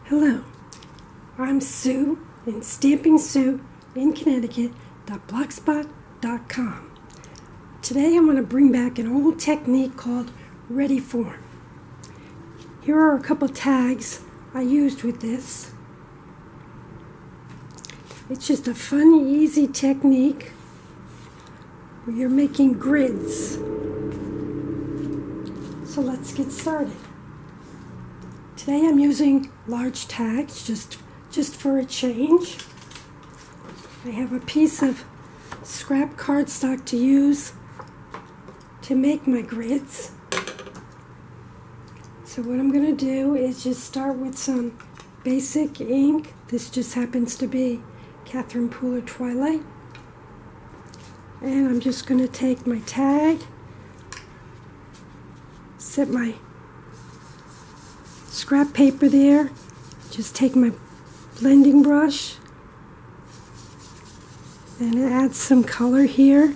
Hello, I'm Sue in Stamping Sue in Connecticut.blogspot.com. Today I'm going to bring back an old technique called Retiform. Here are a couple tags I used with this. It's just a fun, easy technique where you're making grids. So let's get started. Today I'm using large tags just for a change. I have a piece of scrap cardstock to use to make my grids. So what I'm going to do is just start with some basic ink. This just happens to be Catherine Pooler Twilight. And I'm just going to take my tag, set my scrap paper there, just take my blending brush and add some color here.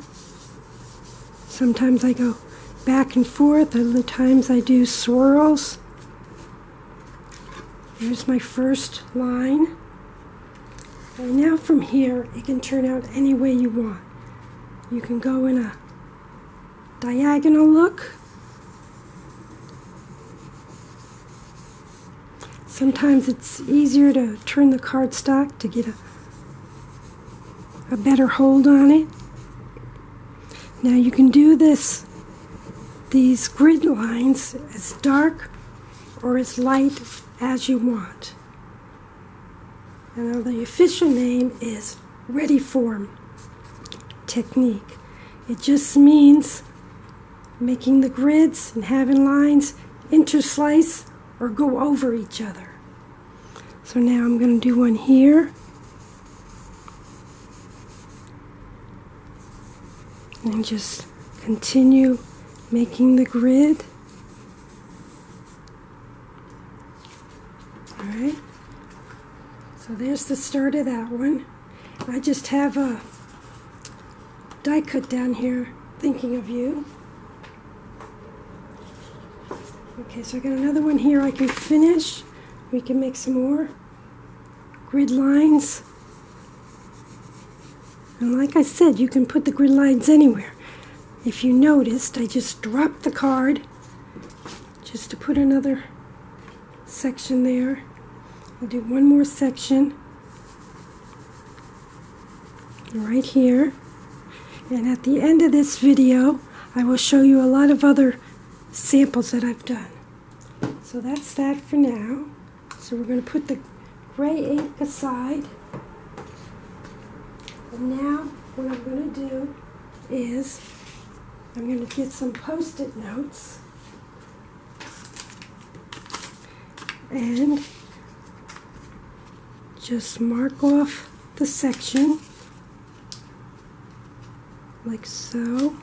Sometimes I go back and forth, other times I do swirls. Here's my first line. And now from here, it can turn out any way you want. You can go in a diagonal look. Sometimes it's easier to turn the cardstock to get a better hold on it. Now you can do these grid lines as dark or as light as you want. And now the official name is Retiform technique. It just means making the grids and having lines interslice or go over each other. So now I'm going to do one here. And just continue making the grid. Alright. So there's the start of that one. I just have a die cut down here thinking of you. Okay, so I got another one here I can finish. We can make some more grid lines. And like I said, you can put the grid lines anywhere. If you noticed, I just dropped the card just to put another section there. I'll do one more section right here. And at the end of this video, I will show you a lot of other samples that I've done. So that's that for now. So we're going to put the gray ink aside. And now what I'm going to do is I'm going to get some Post-it notes and just mark off the section like so.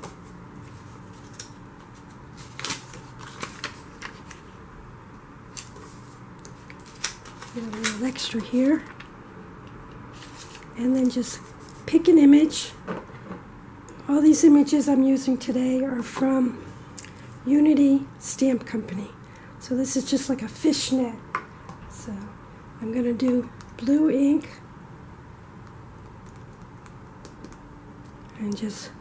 Get a little extra here. And then just pick an image. All these images I'm using today are from Unity Stamp Company. So this is just like a fishnet. So I'm going to do blue ink and just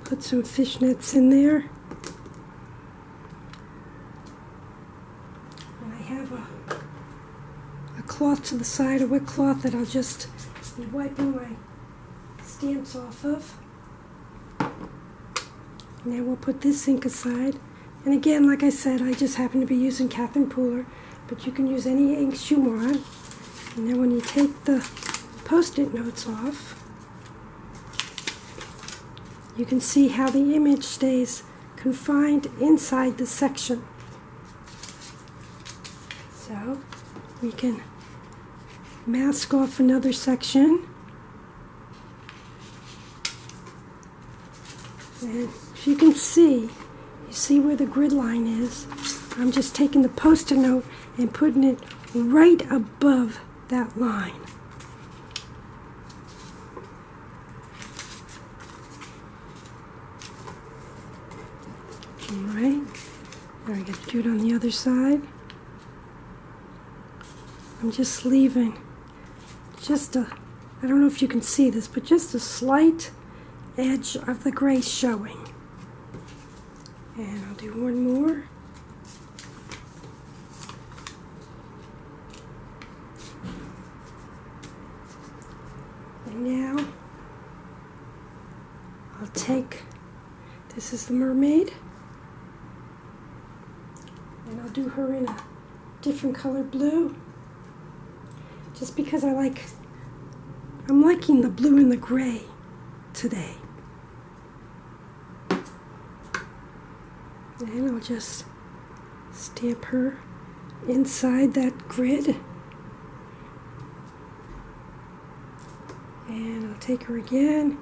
put some fishnets in there. And I have a cloth to the side, a wet cloth that I'll just be wiping my stamps off of. Now we'll put this ink aside. And again, like I said, I just happen to be using Catherine Pooler, but you can use any inks you want. And then when you take the Post-it notes off, you can see how the image stays confined inside the section. So we can mask off another section. And if you can see, you see where the grid line is. I'm just taking the Post-it note and putting it right above that line. Alright, now I got to do it on the other side. I'm just leaving just a, I don't know if you can see this, but just a slight edge of the gray showing. And I'll do one more. And now I'll take, this is the mermaid, and I'll do her in a different color blue, just because I'm liking the blue and the gray today. And I'll just stamp her inside that grid. And I'll take her again.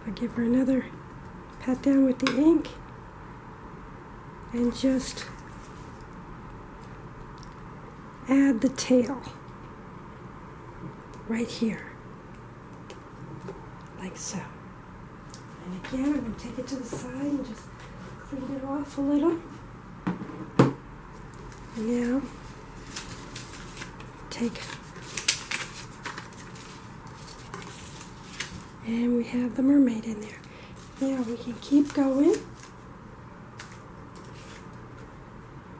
I'll give her another pat down with the ink. And just add the tail right here. Like so. And again, I'm going to take it to the side and just clean it off a little. And now, take, and we have the mermaid in there. Now we can keep going.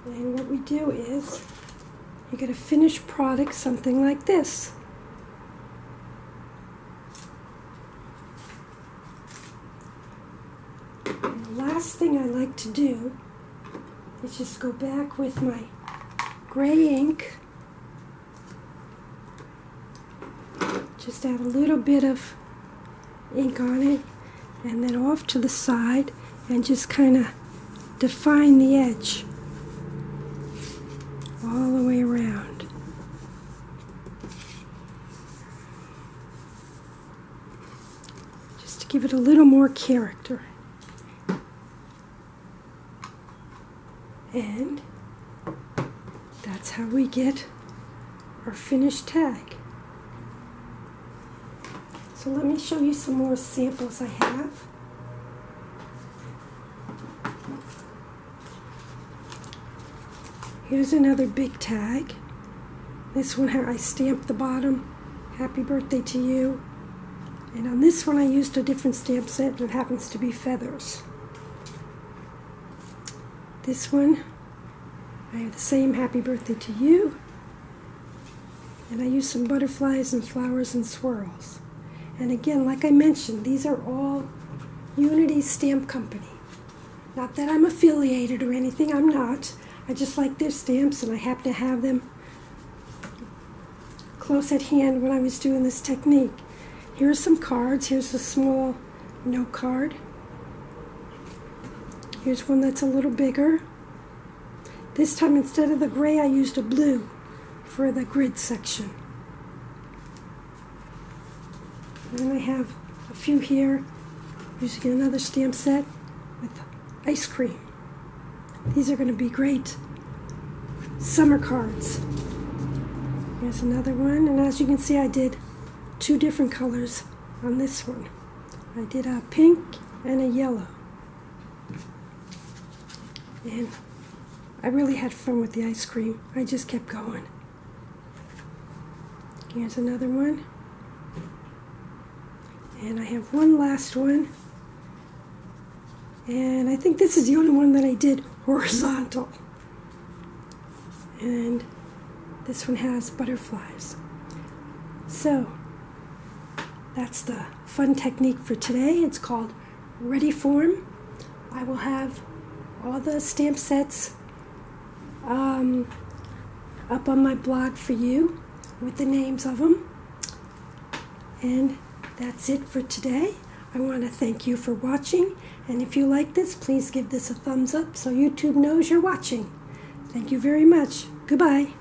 And what we do is, you get a finished product, something like this. And the last thing I like to do is just go back with my gray ink, just add a little bit of ink on it, and then off to the side, and just kind of define the edge all the way around. Just to give it a little more character. And that's how we get our finished tag. So let me show you some more samples I have. Here's another big tag. This one I stamped the bottom, "Happy Birthday to You." And on this one I used a different stamp set that happens to be feathers. This one, I have the same "Happy Birthday to You." And I used some butterflies and flowers and swirls. And again, like I mentioned, these are all Unity Stamp Company. Not that I'm affiliated or anything, I'm not. I just like their stamps, and I happen to have them close at hand when I was doing this technique. Here are some cards. Here's a small note card. Here's one that's a little bigger. This time, instead of the gray, I used a blue for the grid section. And then I have a few here, using another stamp set with ice cream. These are going to be great summer cards. Here's another one, and as you can see, I did two different colors on this one. I did a pink and a yellow. And I really had fun with the ice cream. I just kept going. Here's another one. And I have one last one. And I think this is the only one that I did horizontal. And this one has butterflies. So that's the fun technique for today. It's called Retiform. I will have all the stamp sets up on my blog for you with the names of them. And that's it for today. I want to thank you for watching, and if you like this, please give this a thumbs up so YouTube knows you're watching. Thank you very much. Goodbye.